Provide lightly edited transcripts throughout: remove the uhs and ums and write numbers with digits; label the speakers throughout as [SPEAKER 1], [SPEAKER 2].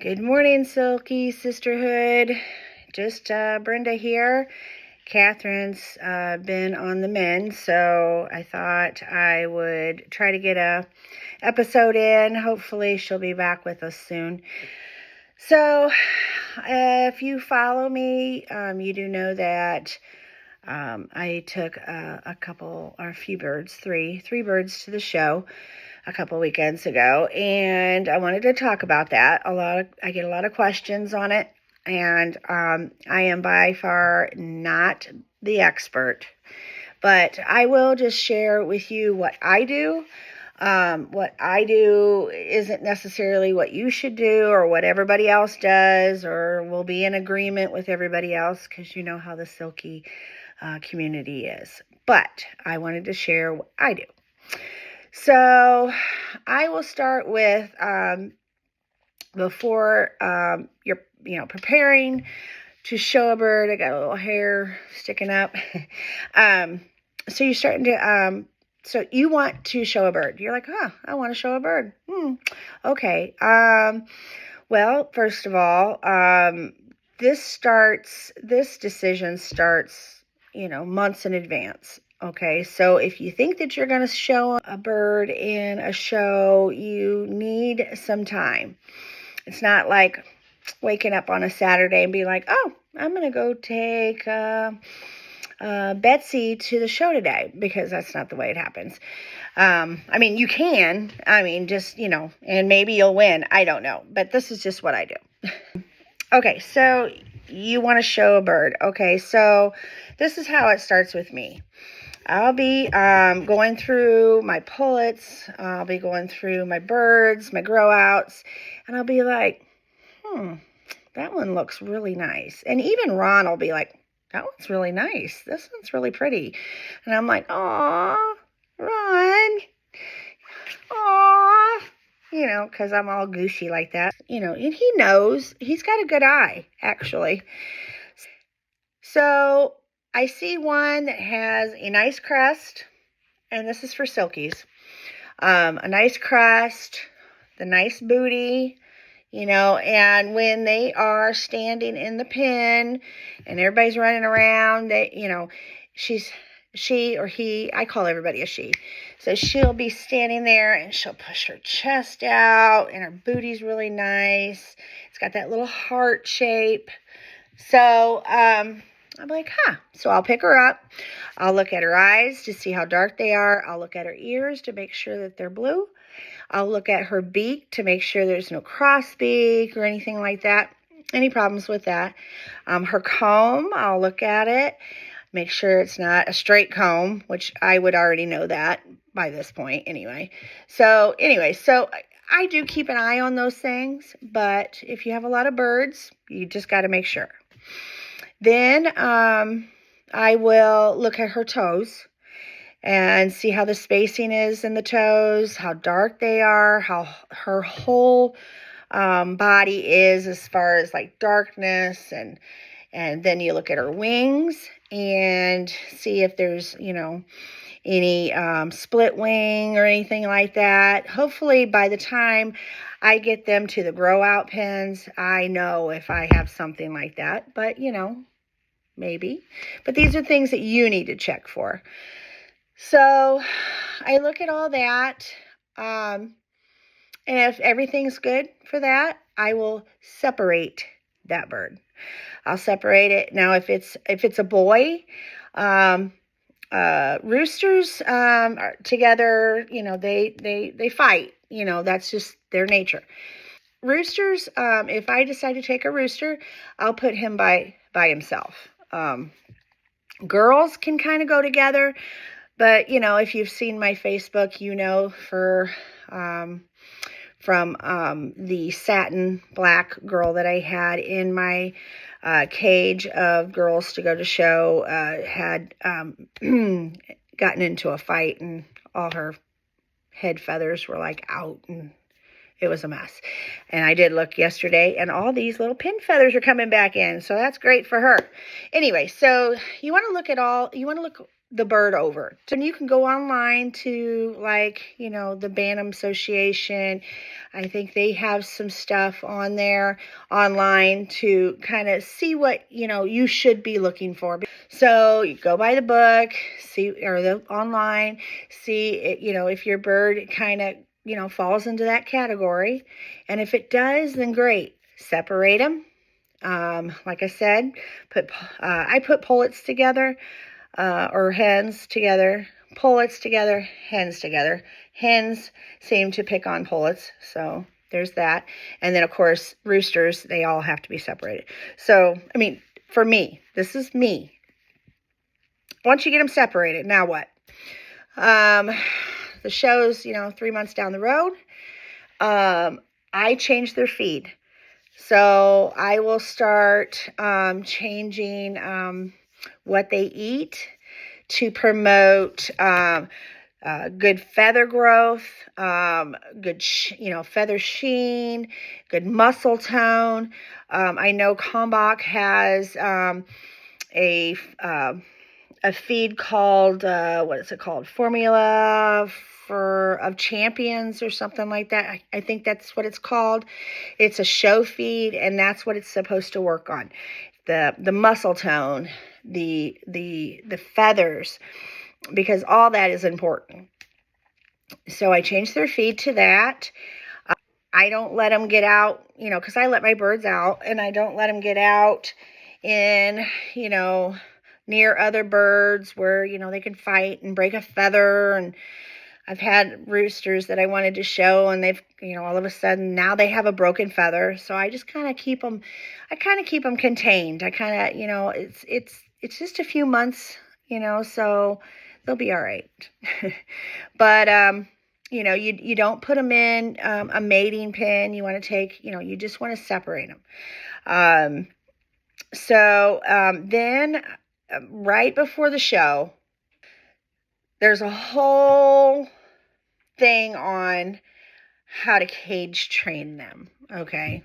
[SPEAKER 1] Good morning, Silky Sisterhood. Just Brenda here. Catherine's been on the mend, so I thought I would try to get a episode in. Hopefully she'll be back with us soon. So if you follow me, you do know that I took a few birds, three birds to the show a couple weekends ago, and I wanted to talk about that. I get a lot of questions on it, and I am by far not the expert, but I will just share with you what I do. What I do isn't necessarily what you should do or what everybody else does, or will be in agreement with everybody else, because you know how the Silky community is. But I wanted to share what I do. So I will start with before you're preparing to show a bird. I got a little hair sticking up. So you're starting to so you want to show a bird. You're like, I want to show a bird. Okay. Well, first of all, this decision starts, months in advance. Okay, so if you think that you're going to show a bird in a show, you need some time. It's not like waking up on a Saturday and being like, I'm going to go take Betsy to the show today, because that's not the way it happens. You can, just, and maybe you'll win. I don't know, but this is just what I do. Okay, so you want to show a bird. Okay, so this is how it starts with me. I'll be going through my pullets, I'll be going through my birds, my grow outs, and I'll be like, that one looks really nice. And even Ron will be like, that one's really nice. This one's really pretty. And I'm like, aw, Ron, aw, because I'm all gushy like that. And he knows, he's got a good eye, actually. So I see one that has a nice crest, and this is for Silkies. A nice crest, the nice booty, and when they are standing in the pen and everybody's running around, she or he, I call everybody a she. So she'll be standing there and she'll push her chest out and her booty's really nice. It's got that little heart shape. So, I'm like, So I'll pick her up. I'll look at her eyes to see how dark they are. I'll look at her ears to make sure that they're blue. I'll look at her beak to make sure there's no cross beak or anything like that. Any problems with that? Her comb, I'll look at it. Make sure it's not a straight comb, which I would already know that by this point anyway. So I do keep an eye on those things. But if you have a lot of birds, you just got to make sure. Then I will look at her toes and see how the spacing is in the toes, how dark they are, how her whole body is as far as like darkness. And then you look at her wings and see if there's, any split wing or anything like that. Hopefully by the time I get them to the grow out pens, I know if I have something like that, but maybe. But these are things that you need to check for. So I look at all that, and if everything's good for that, I will separate that bird. I'll separate it. Now, if it's a boy, roosters are together, they fight. That's just their nature. Roosters, if I decide to take a rooster, I'll put him by himself. Girls can kind of go together, but if you've seen my Facebook, from the satin black girl that I had in my cage of girls to go to show, had gotten into a fight, and all her head feathers were like out, and it was a mess. And I did look yesterday, and all these little pin feathers are coming back in, so that's great for her. Anyway, so you want to look the bird over. And you can go online to, like, you know, the Bantam Association. I think they have some stuff on there online to kind of see what, you know, you should be looking for. So you go by the book, see, or the online, see, it, you know, if your bird kind of, you know, falls into that category. And if it does, then great. Separate them. Like I said, I put pullets together. Or hens together, pullets together, hens together. Hens seem to pick on pullets, so there's that. And then, of course, roosters, they all have to be separated. So, I mean, for me, this is me. Once you get them separated, now what? The show's, you know, 3 months down the road. I change their feed. So I will start changing what they eat to promote good feather growth, good feather sheen, good muscle tone. I know Kalmbach has a feed called what is it called? Formula of Champions or something like that. I think that's what it's called. It's a show feed, and that's what it's supposed to work on. The muscle tone, the feathers, because all that is important. So I changed their feed to that. I don't let them get out, you know, because I let my birds out, and I don't let them get out in, you know, near other birds where, you know, they can fight and break a feather. And I've had roosters that I wanted to show, and they've, you know, all of a sudden now they have a broken feather. So I just kind of keep them contained. I kind of, you know, it's just a few months, you know, so they'll be all right. But, you know, you don't put them in a mating pen. You want to take, you know, you just want to separate them. Then right before the show, there's a whole thing on how to cage train them. Okay.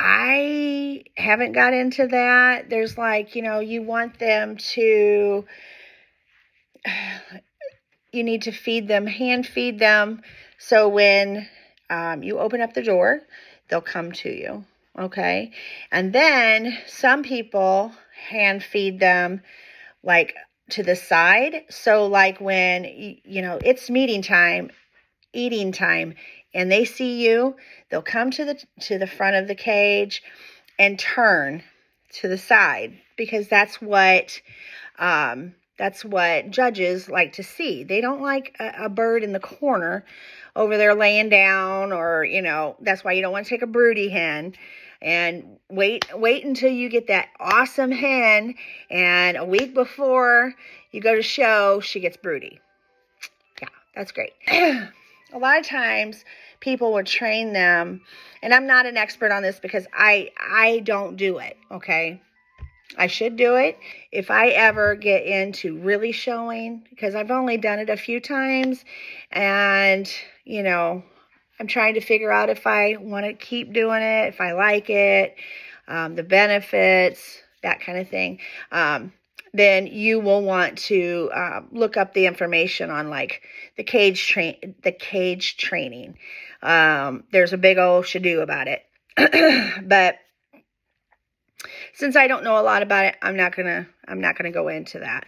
[SPEAKER 1] I haven't got into that. There's like, you know, you want them to, you need to feed them, hand feed them. So when you open up the door, they'll come to you. Okay. And then some people hand feed them like to the side. So like when, you know, it's eating time, and they see you, they'll come to the front of the cage and turn to the side, because that's what judges like to see. They don't like a bird in the corner over there laying down, or, you know, that's why you don't want to take a broody hen. And wait until you get that awesome hen, and a week before you go to show, she gets broody. Yeah, that's great. A lot of times people will train them, and I'm not an expert on this because I don't do it, okay? I should do it if I ever get into really showing, because I've only done it a few times, and, you know, I'm trying to figure out if I want to keep doing it, if I like it, the benefits, that kind of thing. Then you will want to look up the information on like the cage training. There's a big old to-do about it. But since I don't know a lot about it, I'm not gonna go into that.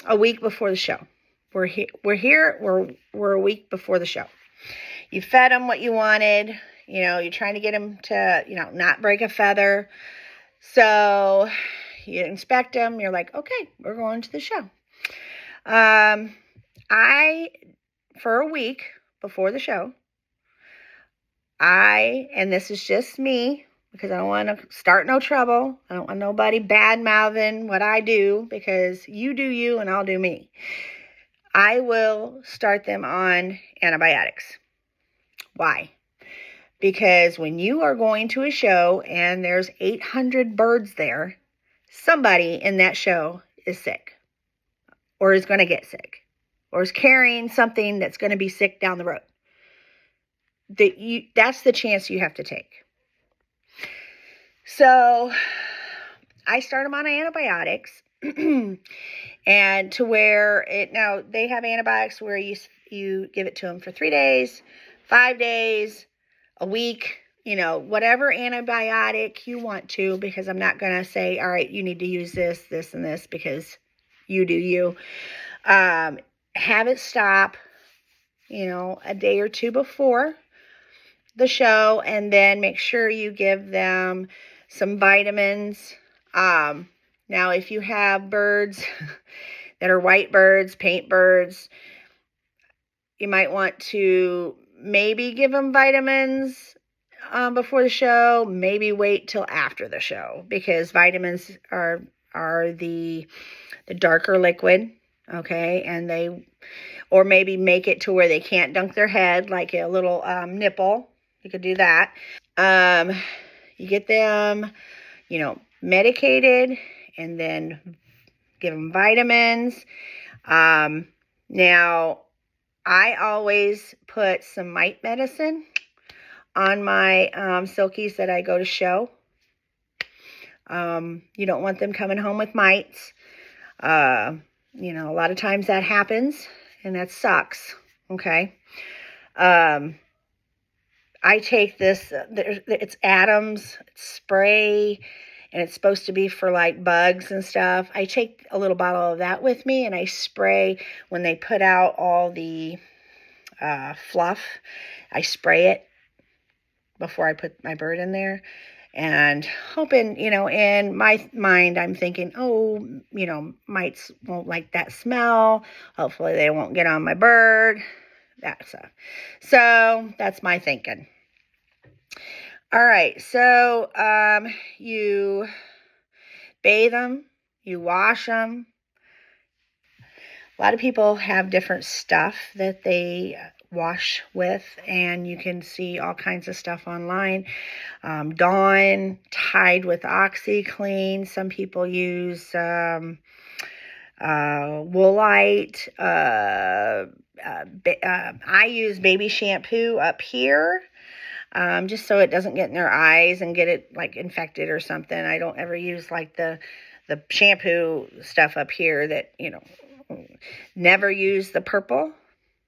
[SPEAKER 1] A week before the show, we're a week before the show. You fed them what you wanted. You know, you're trying to get them to, you know, not break a feather. So you inspect them. You're like, okay, we're going to the show. For a week before the show, and this is just me, because I don't want to start no trouble. I don't want nobody bad-mouthing what I do, because you do you and I'll do me. I will start them on antibiotics. Why? Because when you are going to a show and there's 800 birds there, somebody in that show is sick, or is going to get sick, or is carrying something that's going to be sick down the road. That's the chance you have to take. So I start them on antibiotics, And to where now they have antibiotics where you give it to them for 3 days, 5 days, a week, whatever antibiotic you want to, because I'm not going to say, all right, you need to use this, this, and this, because you do you. Have it stop, a day or two before the show, and then make sure you give them some vitamins. Now, if you have birds that are white birds, paint birds, you might want to maybe give them vitamins before the show, maybe wait till after the show, because vitamins are the darker liquid, okay, and or maybe make it to where they can't dunk their head, like a little nipple. You could do that. You get them, medicated, and then give them vitamins. Now, I always put some mite medicine on my silkies that I go to show. You don't want them coming home with mites. A lot of times that happens, and that sucks, okay? I take this, it's Adams spray, and it's supposed to be for like bugs and stuff. I take a little bottle of that with me, and I spray when they put out all the fluff. I spray it before I put my bird in there, and hoping, in my mind, I'm thinking, mites won't like that smell. Hopefully they won't get on my bird. That stuff. So that's my thinking. All right, so you bathe them, you wash them. A lot of people have different stuff that they wash with, and you can see all kinds of stuff online. Dawn, Tide with OxyClean. Some people use Woolite. I use baby shampoo up here. Just so it doesn't get in their eyes and get it like infected or something. I don't ever use like the shampoo stuff up here that, never use the purple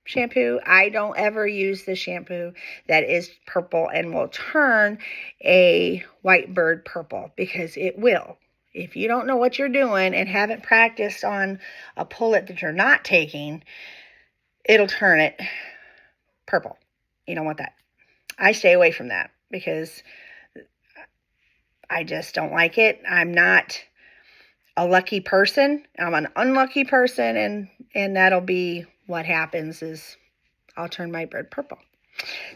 [SPEAKER 1] shampoo. I don't ever use the shampoo that is purple and will turn a white bird purple, because it will. If you don't know what you're doing and haven't practiced on a pullet that you're not taking, it'll turn it purple. You don't want that. I stay away from that because I just don't like it. I'm not a lucky person. I'm an unlucky person, and that'll be what happens is I'll turn my bird purple.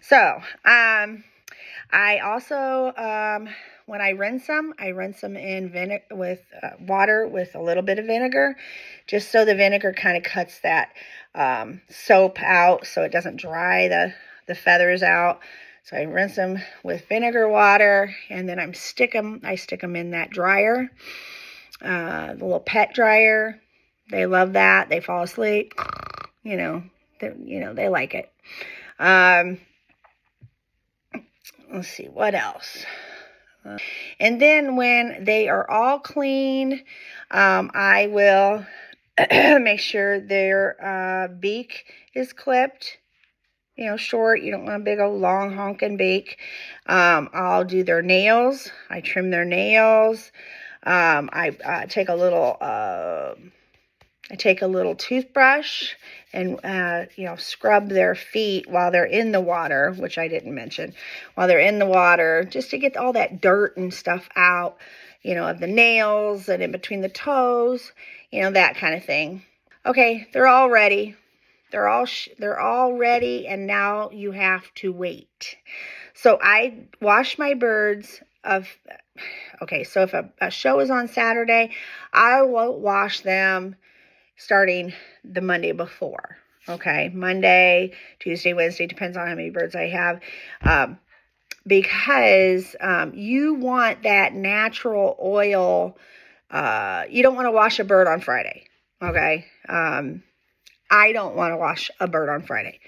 [SPEAKER 1] So, I also, when I rinse them in vinegar with water with a little bit of vinegar, just so the vinegar kind of cuts that soap out so it doesn't dry the feathers out. So I rinse them with vinegar water, and then I stick them in that dryer, the little pet dryer. They love that. They fall asleep. They like it. Let's see, what else? And then when they are all clean, I will make sure their beak is clipped. Short. You don't want a big old long honking beak. I'll do their nails. I trim their nails. I take a little toothbrush and scrub their feet while they're in the water, which I didn't mention. While they're in the water, just to get all that dirt and stuff out, of the nails and in between the toes, that kind of thing. Okay, they're all ready. They're all ready, and now you have to wait. So I wash my birds so if a show is on Saturday, I will wash them starting the Monday before. Okay, Monday, Tuesday, Wednesday, depends on how many birds I have. Because you want that natural oil. You don't want to wash a bird on Friday. Okay. I don't want to wash a bird on Friday.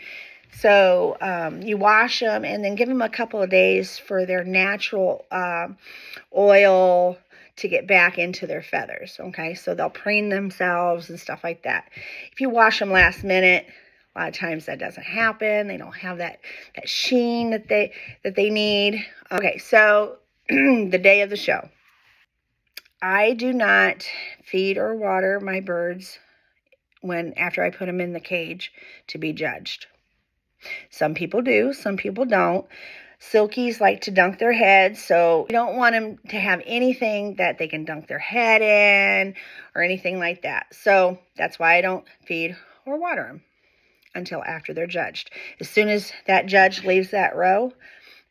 [SPEAKER 1] So you wash them and then give them a couple of days for their natural oil to get back into their feathers, okay? So they'll preen themselves and stuff like that. If you wash them last minute, a lot of times that doesn't happen. They don't have that sheen that they need. Okay, so the day of the show. I do not feed or water my birds after I put them in the cage to be judged. Some people do, some people don't. Silkies like to dunk their heads, so you don't want them to have anything that they can dunk their head in or anything like that. So that's why I don't feed or water them until after they're judged. As soon as that judge leaves that row,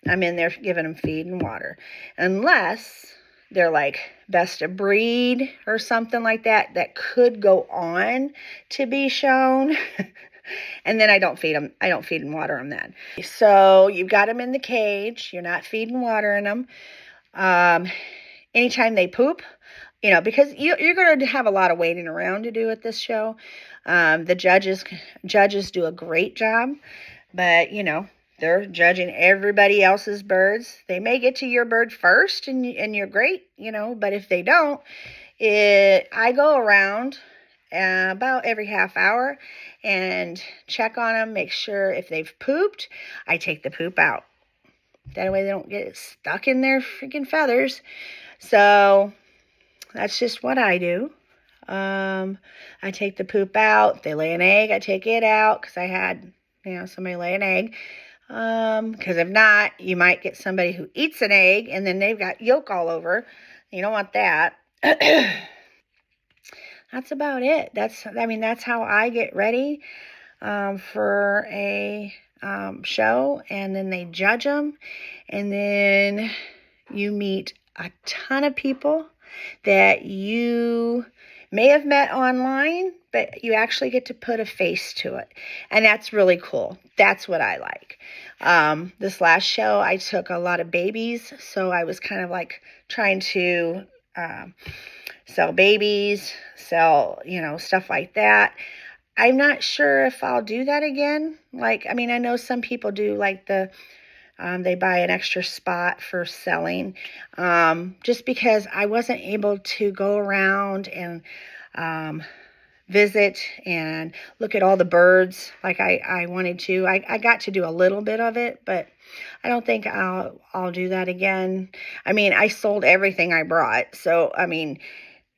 [SPEAKER 1] I'm in there giving them feed and water. Unless they're like best of breed or something like that could go on to be shown. And then I don't feed them. I don't feed and water them then. So you've got them in the cage. You're not feeding and watering them. Anytime they poop, because you're going to have a lot of waiting around to do at this show. The judges do a great job, but they're judging everybody else's birds. They may get to your bird first, and you're great, but if they don't, I go around about every half hour and check on them, make sure if they've pooped, I take the poop out. That way they don't get stuck in their freaking feathers. So that's just what I do. I take the poop out. If they lay an egg, I take it out because I had, somebody lay an egg. Because if not, you might get somebody who eats an egg and then they've got yolk all over. You don't want that. That's about it. That's how I get ready for a show, and then they judge them, and then you meet a ton of people that you may have met online, but you actually get to put a face to it, and that's really cool. That's what I like. This last show, I took a lot of babies, so I was kind of like trying to sell babies, sell, stuff like that. I'm not sure if I'll do that again. I know some people do they buy an extra spot for selling, just because I wasn't able to go around and visit and look at all the birds like I wanted to. I got to do a little bit of it, but I don't think I'll do that again. I sold everything I brought, so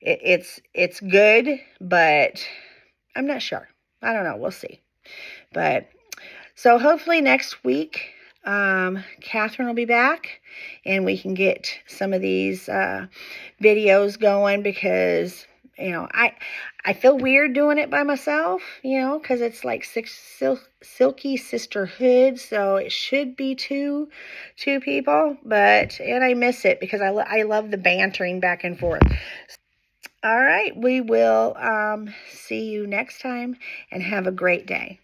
[SPEAKER 1] it's good, but I'm not sure. I don't know. We'll see. But so hopefully next week, Catherine will be back and we can get some of these videos going, because I feel weird doing it by myself, because it's like silky sisterhood, so it should be two people, and I miss it because I love the bantering back and forth. All right, we will see you next time, and have a great day.